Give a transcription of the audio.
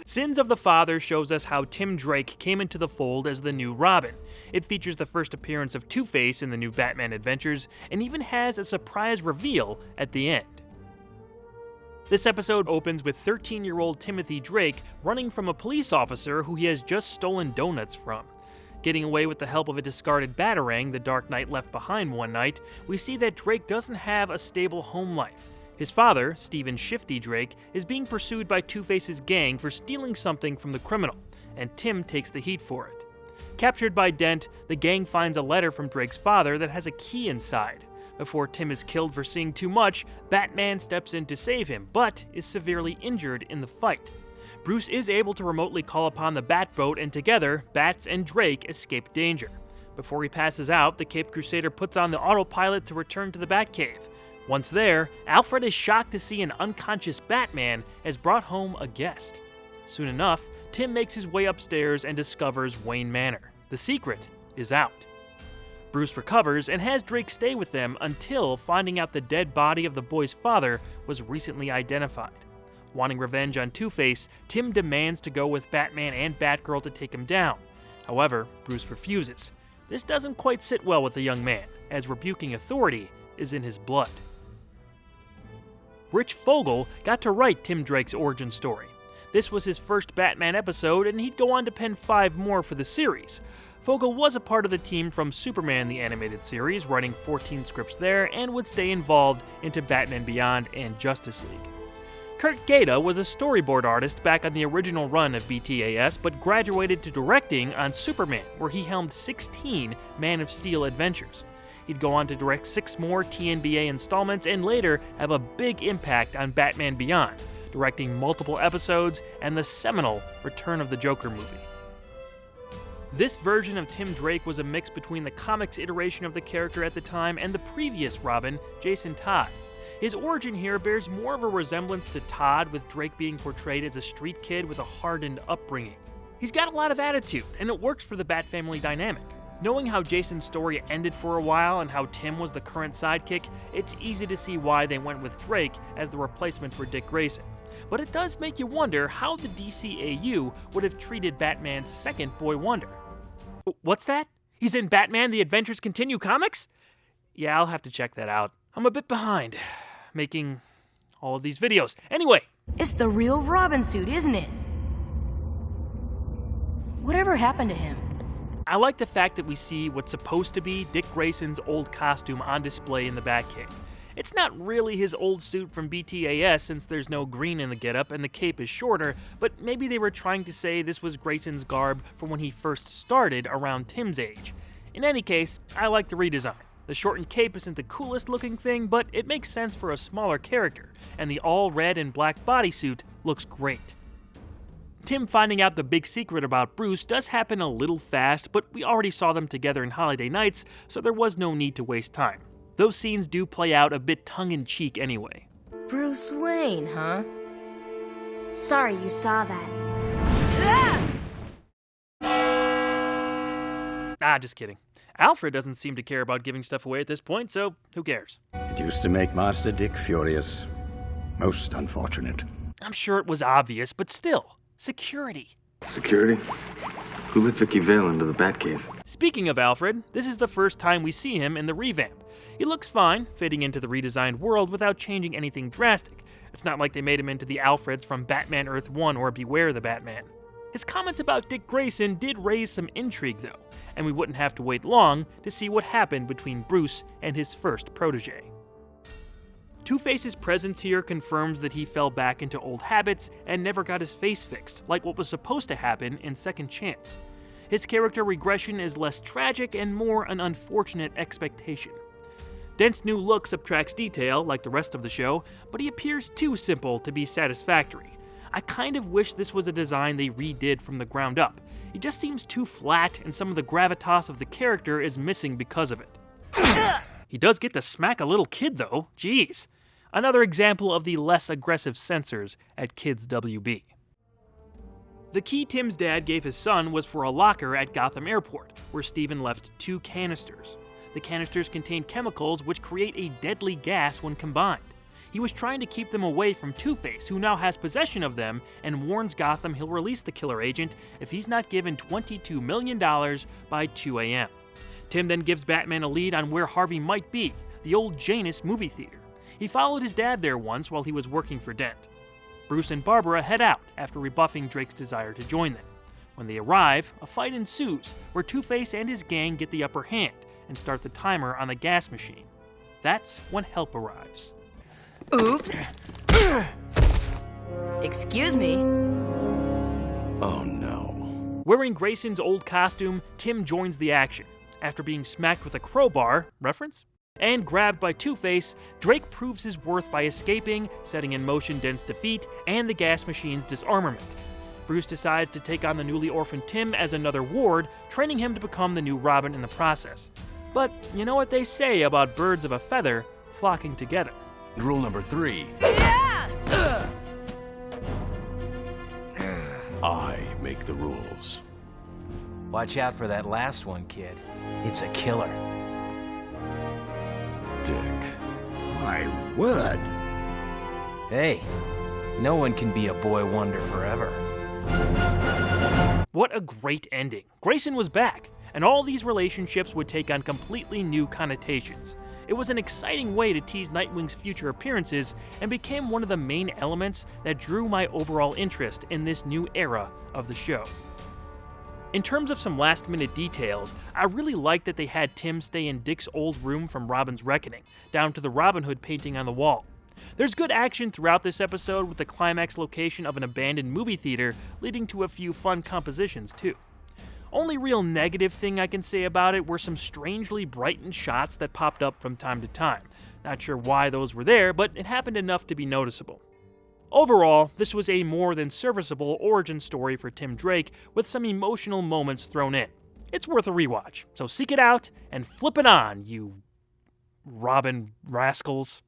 Sins of the Father shows us how Tim Drake came into the fold as the new Robin. It features the first appearance of Two-Face in the new Batman adventures, and even has a surprise reveal at the end. This episode opens with 13-year-old Timothy Drake running from a police officer who he has just stolen donuts from. Getting away with the help of a discarded Batarang the Dark Knight left behind one night, we see that Drake doesn't have a stable home life. His father, Stephen Shifty Drake, is being pursued by Two-Face's gang for stealing something from the criminal, and Tim takes the heat for it. Captured by Dent, the gang finds a letter from Drake's father that has a key inside. Before Tim is killed for seeing too much, Batman steps in to save him, but is severely injured in the fight. Bruce is able to remotely call upon the Batboat, and together, Bats and Drake escape danger. Before he passes out, the Caped Crusader puts on the autopilot to return to the Batcave. Once there, Alfred is shocked to see an unconscious Batman has brought home a guest. Soon enough, Tim makes his way upstairs and discovers Wayne Manor. The secret is out. Bruce recovers and has Drake stay with them until finding out the dead body of the boy's father was recently identified. Wanting revenge on Two-Face, Tim demands to go with Batman and Batgirl to take him down. However, Bruce refuses. This doesn't quite sit well with the young man, as rebuking authority is in his blood. Rich Fogel got to write Tim Drake's origin story. This was his first Batman episode, and he'd go on to pen 5 more for the series. Fogel was a part of the team from Superman the Animated Series, writing 14 scripts there, and would stay involved into Batman Beyond and Justice League. Kurt Gaeta was a storyboard artist back on the original run of BTAS, but graduated to directing on Superman, where he helmed 16 Man of Steel adventures. He'd go on to direct 6 more TNBA installments and later have a big impact on Batman Beyond, directing multiple episodes and the seminal Return of the Joker movie. This version of Tim Drake was a mix between the comics iteration of the character at the time and the previous Robin, Jason Todd. His origin here bears more of a resemblance to Todd, with Drake being portrayed as a street kid with a hardened upbringing. He's got a lot of attitude, and it works for the Bat family dynamic. Knowing how Jason's story ended for a while and how Tim was the current sidekick, it's easy to see why they went with Drake as the replacement for Dick Grayson. But it does make you wonder how the DCAU would have treated Batman's second boy wonder. What's that? He's in Batman The Adventures Continue comics? Yeah, I'll have to check that out. I'm a bit behind, making all of these videos. Anyway. It's the real Robin suit, isn't it? Whatever happened to him? I like the fact that we see what's supposed to be Dick Grayson's old costume on display in the Batcave. It's not really his old suit from BTAS since there's no green in the getup and the cape is shorter, but maybe they were trying to say this was Grayson's garb from when he first started around Tim's age. In any case, I like the redesign. The shortened cape isn't the coolest looking thing, but it makes sense for a smaller character, and the all red and black bodysuit looks great. Tim finding out the big secret about Bruce does happen a little fast, but we already saw them together in Holiday Nights, so there was no need to waste time. Those scenes do play out a bit tongue-in-cheek anyway. Bruce Wayne, huh? Sorry you saw that. Just kidding. Alfred doesn't seem to care about giving stuff away at this point, so who cares? It used to make Master Dick furious. Most unfortunate. I'm sure it was obvious, but still. Security. Security? Who let Vicky Vale into the Batcave? Speaking of Alfred, this is the first time we see him in the revamp. He looks fine, fitting into the redesigned world without changing anything drastic. It's not like they made him into the Alfreds from Batman Earth 1 or Beware the Batman. His comments about Dick Grayson did raise some intrigue though, and we wouldn't have to wait long to see what happened between Bruce and his first protege. Two-Face's presence here confirms that he fell back into old habits and never got his face fixed, like what was supposed to happen in Second Chance. His character regression is less tragic and more an unfortunate expectation. Dent's new look subtracts detail, like the rest of the show, but he appears too simple to be satisfactory. I kind of wish this was a design they redid from the ground up. He just seems too flat, and some of the gravitas of the character is missing because of it. He does get to smack a little kid though, jeez. Another example of the less aggressive censors at Kids WB. The key Tim's dad gave his son was for a locker at Gotham Airport, where Steven left 2 canisters. The canisters contain chemicals which create a deadly gas when combined. He was trying to keep them away from Two-Face, who now has possession of them, and warns Gotham he'll release the killer agent if he's not given $22 million by 2 a.m. Tim then gives Batman a lead on where Harvey might be, the old Janus movie theater. He followed his dad there once while he was working for Dent. Bruce and Barbara head out after rebuffing Drake's desire to join them. When they arrive, a fight ensues, where Two-Face and his gang get the upper hand and start the timer on the gas machine. That's when help arrives. Oops. Excuse me. Oh no. Wearing Grayson's old costume, Tim joins the action. After being smacked with a crowbar, reference? And grabbed by Two-Face, Drake proves his worth by escaping, setting in motion Dent's defeat and the gas machine's disarmament. Bruce decides to take on the newly orphaned Tim as another ward, training him to become the new Robin in the process. But you know what they say about birds of a feather flocking together. Rule number 3. I make the rules. Watch out for that last one, kid. It's a killer. Dick. My word. Hey, no one can be a boy wonder forever. What a great ending. Grayson was back, and all these relationships would take on completely new connotations. It was an exciting way to tease Nightwing's future appearances and became one of the main elements that drew my overall interest in this new era of the show. In terms of some last-minute details, I really liked that they had Tim stay in Dick's old room from Robin's Reckoning, down to the Robin Hood painting on the wall. There's good action throughout this episode, with the climax location of an abandoned movie theater leading to a few fun compositions too. Only real negative thing I can say about it were some strangely brightened shots that popped up from time to time. Not sure why those were there, but it happened enough to be noticeable. Overall, this was a more than serviceable origin story for Tim Drake, with some emotional moments thrown in. It's worth a rewatch, so seek it out and flip it on, you Robin rascals.